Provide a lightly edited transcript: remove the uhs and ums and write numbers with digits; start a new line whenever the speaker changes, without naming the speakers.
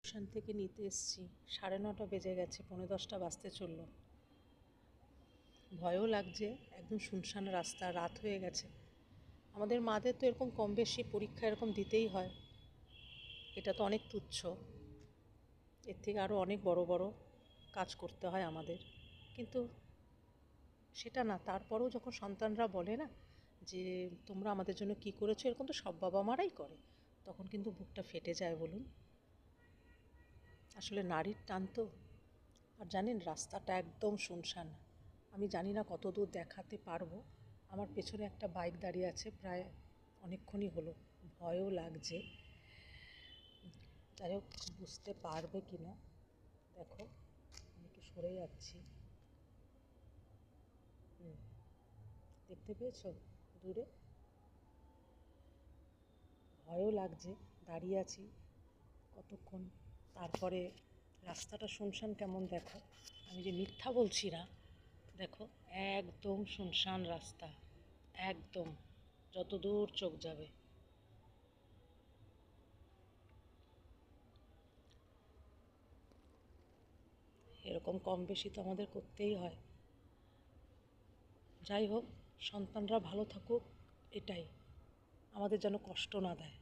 Tuition থেকে নিতে এসেছি, 9:30 বেজে গেছে, 9:45 বাজতে চললো। ভয়ও লাগছে, একদম শুনশান রাস্তা, রাত হয়ে গেছে। আমাদের মাদের তো এরকম কম বেশি পরীক্ষা এরকম দিতেই হয়, এটা তো অনেক তুচ্ছ। এর থেকে আরও অনেক বড় বড় কাজ করতে হয় আমাদের, কিন্তু সেটা না। তারপরেও যখন সন্তানরা বলে না যে তোমরা আমাদের জন্য কি করেছো, এরকম তো সব বাবা মারাই করে, তখন কিন্তু বুকটা ফেটে যায় বলুন। আসলে নারীর টান তো। আর জানেন, রাস্তাটা একদম শুনশান। আমি জানি না কত দূর দেখাতে পারবো। আমার পেছনে একটা বাইক দাঁড়িয়ে আছে, প্রায় অনেকক্ষণই হলো। ভয়ও লাগছে, যাই হোক বুঝতে পারবে কি না। দেখো, আমি একটু সরে যাচ্ছি। দেখতে পেয়েছো দূরে? ভয়ও লাগছে, দাঁড়িয়ে আছি কতক্ষণ। তারপরে রাস্তাটা শুনশান কেমন দেখো, আমি যে মিথ্যা বলছি না। দেখো, একদম শুনশান রাস্তা, একদম যত দূর চোখ যাবে। এরকম কম বেশি তো আমাদের করতেই হয়। যাই হোক, সন্তানরা ভালো থাকুক, এটাই। আমাদের যেন কষ্ট না দেয়।